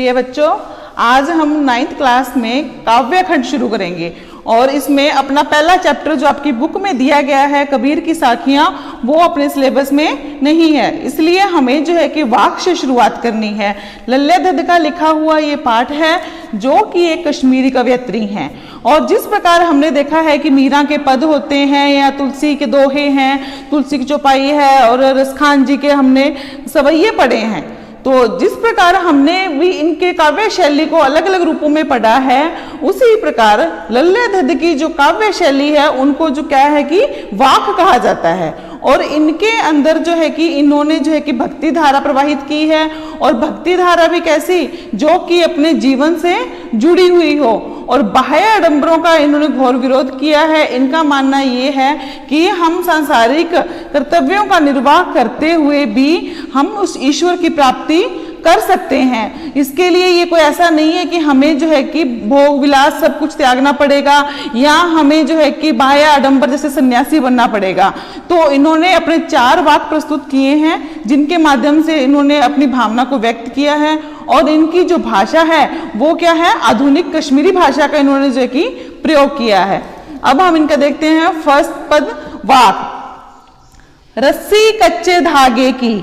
प्रिय बच्चों, आज हम 9th क्लास में काव्य खंड शुरू करेंगे और इसमें अपना पहला चैप्टर जो आपकी बुक में दिया गया है कबीर की साखियां, वो अपने सिलेबस में नहीं है, इसलिए हमें जो है कि वाक्य से शुरुआत करनी है। लल्ले दद्द का लिखा हुआ ये पाठ है जो कि एक कश्मीरी कवयित्री हैं और जिस प्रकार हमने देखा है कि मीरा के पद होते हैं या तुलसी के दोहे हैं, तुलसी की चौपाई है और रसखान जी के हमने सवैये पढ़े हैं, तो जिस प्रकार हमने भी इनके काव्य शैली को अलग अलग रूपों में पढ़ा है, उसी प्रकार लल्ले दद्द की जो काव्य शैली है उनको जो क्या है कि वाक्य कहा जाता है। और इनके अंदर जो है कि इन्होंने जो है कि भक्ति धारा प्रवाहित की है और भक्ति धारा भी कैसी, जो कि अपने जीवन से जुड़ी हुई हो और बाह्य आडंबरों का इन्होंने घोर विरोध किया है। इनका मानना ये है कि हम सांसारिक कर्तव्यों का निर्वाह करते हुए भी हम उस ईश्वर की प्राप्ति कर सकते हैं। इसके लिए ये कोई ऐसा नहीं है कि हमें जो है कि भोग विलास सब कुछ त्यागना पड़ेगा या हमें जो है कि बाह्य आडंबर जैसे सन्यासी बनना पड़ेगा। तो इन्होंने अपने 4 वाक्य प्रस्तुत किए हैं जिनके माध्यम से इन्होंने अपनी भावना को व्यक्त किया है और इनकी जो भाषा है वो क्या है, आधुनिक कश्मीरी भाषा का इन्होंने जो है कि प्रयोग किया है। अब हम इनका देखते हैं फर्स्ट पद वाक्य। रस्सी कच्चे धागे की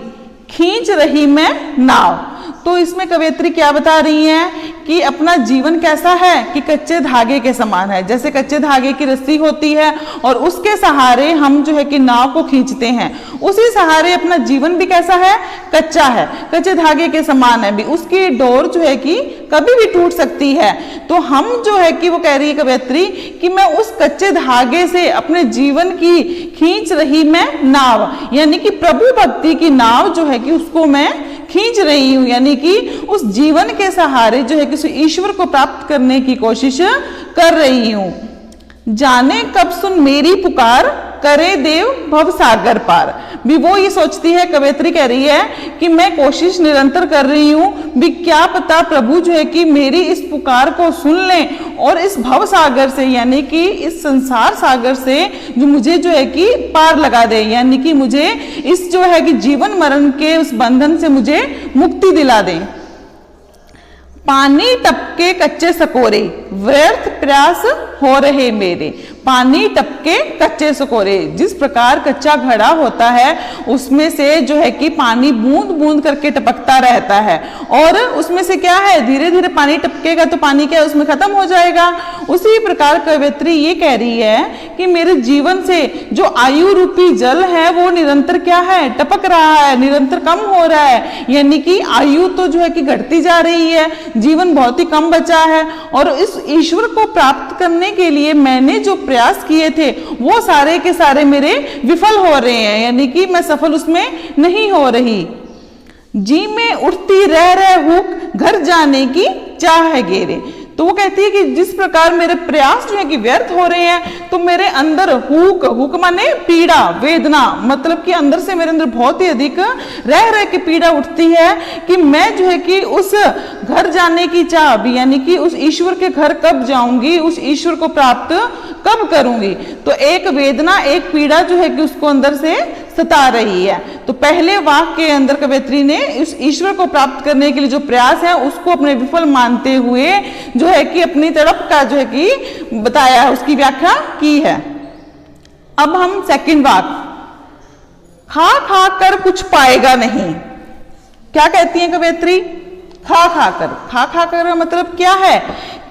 खींच रही मैं नाव। तो इसमें कवयित्री क्या बता रही हैं कि अपना जीवन कैसा है कि कच्चे धागे के समान है, जैसे कच्चे धागे की रस्सी होती है और उसके सहारे हम जो है कि नाव को खींचते हैं, उसी सहारे अपना जीवन भी कैसा है, कच्चा है, कच्चे धागे के समान है भी, उसकी डोर जो है कि कभी भी टूट सकती है। तो हम जो है कि वो कह रही है कवयित्री कि मैं उस कच्चे धागे से अपने जीवन की खींच रही मैं नाव, यानी कि प्रभु भक्ति की नाव जो है कि उसको मैं खींच रही हूं, यानी कि उस जीवन के सहारे जो है कि उस ईश्वर को प्राप्त करने की कोशिश कर रही हूं। जाने कब सुन मेरी पुकार, करे देव भव सागर पार। भी वो ये सोचती है, कवयित्री कह रही है कि मैं कोशिश निरंतर कर रही हूं भी, क्या पता प्रभु जो है कि मेरी इस पुकार को सुन लें और इस भव सागर से, यानी कि इस संसार सागर से जो मुझे जो है कि पार लगा दे, यानी कि मुझे इस जो है कि जीवन मरण के उस बंधन से मुझे मुक्ति दिला दे। पानी टपके कच्चे सकोरे, व्यर्थ प्रयास हो रहे मेरे। पानी टपके कच्चे सकोरे, जिस प्रकार कच्चा घड़ा होता है उसमें से जो है कि पानी बूंद बूंद करके टपकता रहता है और उसमें से क्या है, धीरे धीरे पानी टपकेगा तो पानी क्या है, उसमें खत्म हो जाएगा। उसी प्रकार कवयित्री ये कह रही है कि मेरे जीवन से जो आयु रूपी जल है वो निरंतर क्या है, टपक रहा है, निरंतर कम हो रहा है, यानी कि आयु तो जो है कि घटती जा रही है, जीवन बहुत ही कम बचा है और इस ईश्वर को प्राप्त करने के लिए मैंने जो प्रयास किए थे वो सारे के सारे मेरे विफल हो रहे हैं, यानी कि मैं सफल उसमें नहीं हो रही। जी में उठती रह हुक, घर जाने की चाह गेरे। तो वो कहती है कि जिस प्रकार मेरे प्रयास जो है कि व्यर्थ हो रहे हैं, तो मेरे अंदर हुक माने पीड़ा, वेदना, मतलब कि अंदर से मेरे अंदर बहुत ही अधिक रह के पीड़ा उठती है कि मैं जो है कि उस घर जाने की चाह भी, यानी कि उस ईश्वर के घर कब जाऊंगी, उस ईश्वर को प्राप्त कब करूंगी। तो एक वेदना, एक पीड़ा जो है कि उसको अंदर से सता रही है। तो पहले वाक्य के अंदर कवयित्री ने इस ईश्वर को प्राप्त करने के लिए जो प्रयास है उसको अपने विफल मानते हुए जो है कि अपनी तड़प का जो है कि बताया, उसकी व्याख्या की है। अब हम सेकंड वाक्य, खा कर कुछ पाएगा नहीं। क्या कहती है कवयित्री, खा कर मतलब क्या है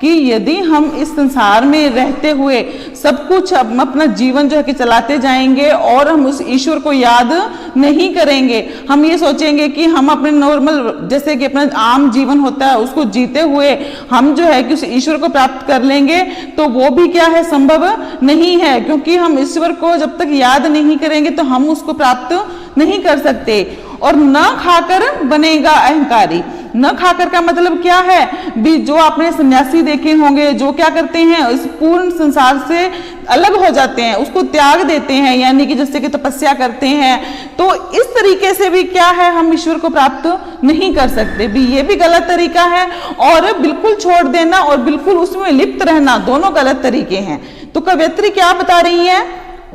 कि यदि हम इस संसार में रहते हुए सब कुछ अपना जीवन जो है कि चलाते जाएंगे और हम उस ईश्वर को याद नहीं करेंगे, हम ये सोचेंगे कि हम अपने नॉर्मल जैसे कि अपना आम जीवन होता है उसको जीते हुए हम जो है कि उस ईश्वर को प्राप्त कर लेंगे, तो वो भी क्या है, संभव नहीं है, क्योंकि हम ईश्वर को जब तक याद नहीं करेंगे तो हम उसको प्राप्त नहीं कर सकते। और न खाकर बनेगा अहंकारी। न खाकर का मतलब क्या है भी, जो आपने सन्यासी देखे होंगे जो क्या करते हैं, इस पूर्ण संसार से अलग हो जाते हैं, उसको त्याग देते हैं, यानी कि जैसे कि तपस्या करते हैं, तो इस तरीके से भी क्या है, हम ईश्वर को प्राप्त नहीं कर सकते भी, ये भी गलत तरीका है। और बिल्कुल छोड़ देना और बिल्कुल उसमें लिप्त रहना, दोनों गलत तरीके हैं। तो कवयित्री क्या बता रही है,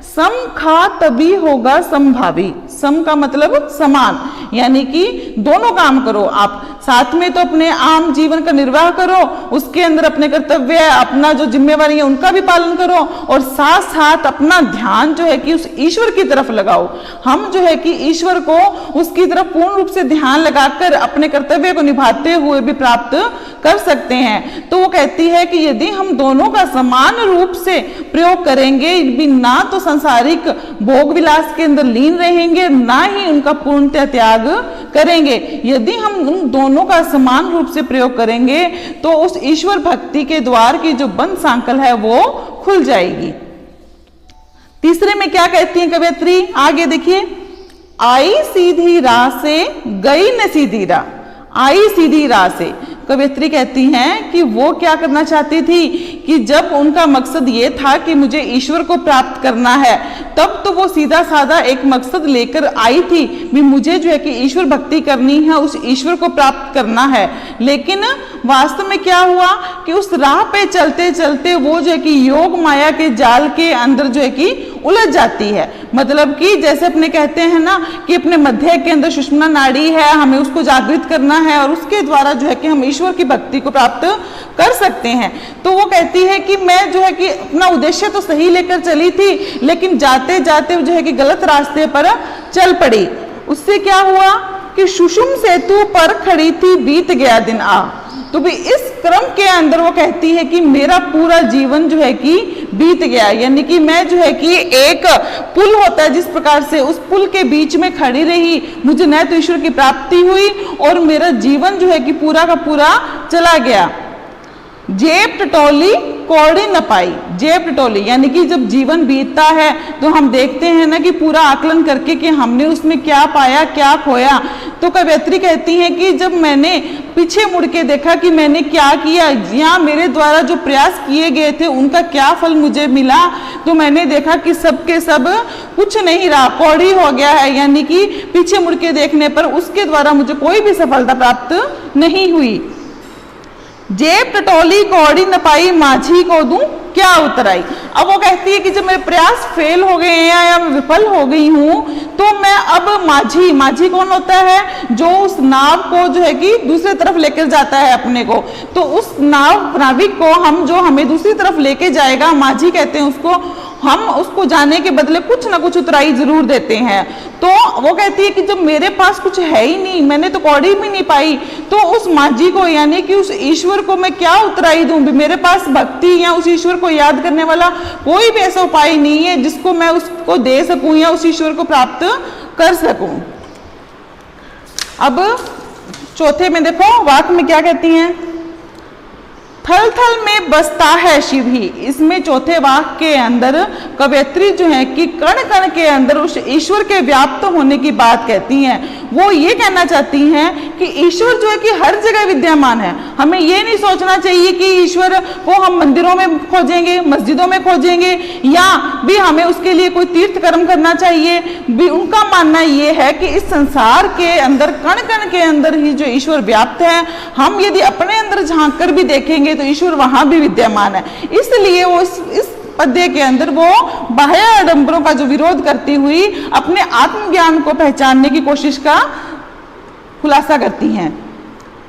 सम खा तभी होगा समभावी। सम का मतलब समान, यानी कि दोनों काम करो आप, साथ में तो अपने आम जीवन का निर्वाह करो, उसके अंदर अपने कर्तव्य, अपना जो जिम्मेवारी है उनका भी पालन करो, और साथ साथ अपना ध्यान जो है कि उस ईश्वर की तरफ लगाओ। हम जो है कि ईश्वर को उसकी तरफ पूर्ण रूप से ध्यान लगाकर अपने कर्तव्य को निभाते हुए भी प्राप्त कर सकते हैं। तो वो कहती है कि यदि हम दोनों का समान रूप से प्रयोग करेंगे, भी ना तो सांसारिक भोग विलास के अंदर लीन रहेंगे, ना ही उनका पूर्णतः त्याग करेंगे। यदि हम उन दोनों का समान रूप से प्रयोग करेंगे तो उस ईश्वर भक्ति के द्वार की जो बंद सांकल है वो खुल जाएगी। तीसरे में क्या कहती है कवयित्री, आगे देखिए, आई सीधी राह से गई न सीधी राह। आई सीधी राह से कवयित्री कहती हैं कि वो क्या करना चाहती थी कि जब उनका मकसद ये था कि मुझे ईश्वर को प्राप्त करना है, तब तो वो सीधा साधा एक मकसद लेकर आई थी भी मुझे जो है कि ईश्वर भक्ति करनी है, उस ईश्वर को प्राप्त करना है। लेकिन वास्तव में क्या हुआ कि उस राह पे चलते चलते वो जो है कि योग माया के जाल के अंदर जो है कि उलझ जाती है। मतलब कि जैसे अपने कहते हैं ना कि अपने मध्य के अंदर सुषुम्ना नाड़ी है, हमें उसको जागृत करना है और उसके द्वारा जो है कि हम ईश्वर की भक्ति को प्राप्त कर सकते हैं। तो वो कहती है कि मैं जो है कि अपना उद्देश्य तो सही लेकर चली थी, लेकिन जाते जाते जो है कि गलत रास्ते पर चल पड़ी। उससे क्या हुआ कि सुषुम सेतु पर खड़ी थी, बीत गया दिन आ। तो भी इस क्रम के अंदर वो कहती है कि मेरा पूरा जीवन जो है कि बीत गया, यानी कि मैं जो है कि एक पुल होता है जिस प्रकार से, उस पुल के बीच में खड़ी रही, मुझे न तो ईश्वर की प्राप्ति हुई और मेरा जीवन जो है कि पूरा का पूरा चला गया। जेब टटोली कौड़ी न पाई। जेब टटोली यानी कि जब जीवन बीतता है तो हम देखते हैं ना कि पूरा आकलन करके कि हमने उसमें क्या पाया क्या खोया। तो कवयित्री कहती हैं कि जब मैंने पीछे मुड़ के देखा कि मैंने क्या किया या मेरे द्वारा जो प्रयास किए गए थे उनका क्या फल मुझे मिला, तो मैंने देखा कि सब के सब कुछ नहीं रहा, कौड़ी हो गया है। यानी कि पीछे मुड़ के देखने पर उसके द्वारा मुझे कोई भी सफलता प्राप्त नहीं हुई। जेब टटोली कौड़ी न पाई, माझी को दूं क्या उतराई। अब वो कहती है कि जब मेरे प्रयास फेल हो गए हैं या मैं विफल हो गई हूं, तो मैं अब माझी, माझी कौन होता है, जो उस नाव को जो है कि दूसरी तरफ लेकर जाता है अपने को, तो उस नाविक को हम जो हमें दूसरी तरफ लेके जाएगा, माझी कहते हैं उसको, हम उसको जाने के बदले कुछ ना कुछ उतराई जरूर देते हैं। तो वो कहती है कि जब मेरे पास कुछ है ही नहीं, मैंने तो कौड़ी भी नहीं पाई, तो उस माझी को यानी कि उस ईश्वर को मैं क्या उतराई दूं। मेरे पास भक्ति या उस ईश्वर को याद करने वाला कोई भी ऐसा उपाय नहीं है जिसको मैं उसको दे सकूं या उस ईश्वर को प्राप्त कर सकूं। अब चौथे में देखो वाक्य में क्या कहती हैं, थल थल में बसता है शिव ही। इसमें चौथे वाक्य के अंदर कवयित्री जो है कि कण कण के अंदर उस ईश्वर के व्याप्त होने की बात कहती हैं। वो ये कहना चाहती हैं कि ईश्वर जो है कि हर जगह विद्यमान है। हमें ये नहीं सोचना चाहिए कि ईश्वर को हम मंदिरों में खोजेंगे, मस्जिदों में खोजेंगे, या भी हमें उसके लिए कोई तीर्थ कर्म करना चाहिए। भी उनका मानना ये है कि इस संसार के अंदर कण कण के अंदर ही जो ईश्वर व्याप्त है, हम यदि अपने अंदर झांक कर भी देखेंगे तो ईश्वर वहां भी विद्यमान है। इसलिए वो इस पद्य के अंदर वो बाह्य आडंबरों का जो विरोध करती हुई अपने आत्मज्ञान को पहचानने की कोशिश का खुलासा करती हैं।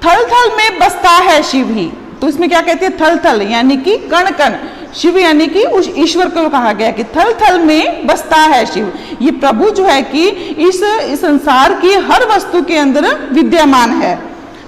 थल थल में बसता है शिव ही। तो इसमें क्या कहती है, थल थल यानी कि कण कण, शिव यानी कि उस ईश्वर को कहा गया कि थल थल में बसता है शिव। ये प्रभु जो है कि इस संसार की हर वस्तु के अंदर विद्यमान है।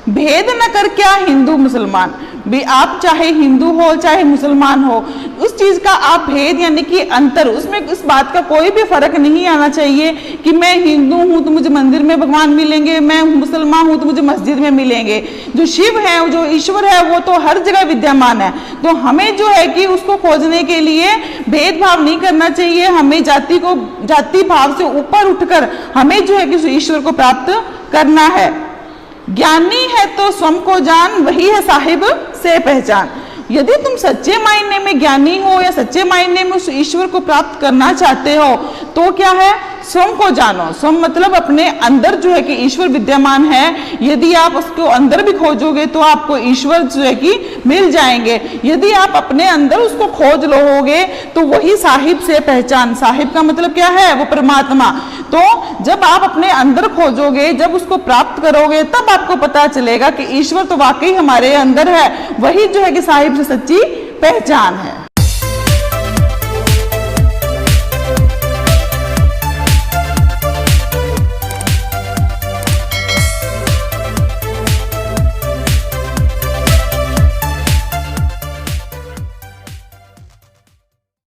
भेद न कर क्या हिंदू मुसलमान, भी आप चाहे हिंदू हो चाहे मुसलमान हो, उस चीज का आप भेद यानी कि अंतर, उसमें इस बात का कोई भी फर्क नहीं आना चाहिए कि मैं हिंदू हूं तो मुझे मंदिर में भगवान मिलेंगे, मैं मुसलमान हूं तो मुझे मस्जिद में मिलेंगे। जो शिव है, जो ईश्वर है, वो तो हर जगह विद्यमान है। तो हमें जो है कि उसको खोजने के लिए भेदभाव नहीं करना चाहिए। हमें जाति भाव से ऊपर उठकर हमें जो है कि ईश्वर को प्राप्त करना है। ज्ञानी है तो स्वयं को जान, वही है साहिब से पहचान। यदि तुम सच्चे मायने में ज्ञानी हो या सच्चे मायने में उस ईश्वर को प्राप्त करना चाहते हो, तो क्या है, स्वयं को जानो। स्वयं मतलब अपने अंदर जो है कि ईश्वर विद्यमान है। यदि आप उसको अंदर भी खोजोगे तो आपको ईश्वर जो है कि मिल जाएंगे। यदि आप अपने अंदर उसको खोज लोगे तो वही साहिब से पहचान। साहिब का मतलब क्या है? वो परमात्मा। तो जब आप अपने अंदर खोजोगे, जब उसको प्राप्त करोगे, तब आपको पता चलेगा कि ईश्वर तो वाकई हमारे अंदर है। वही जो है कि साहिब से सच्ची पहचान है।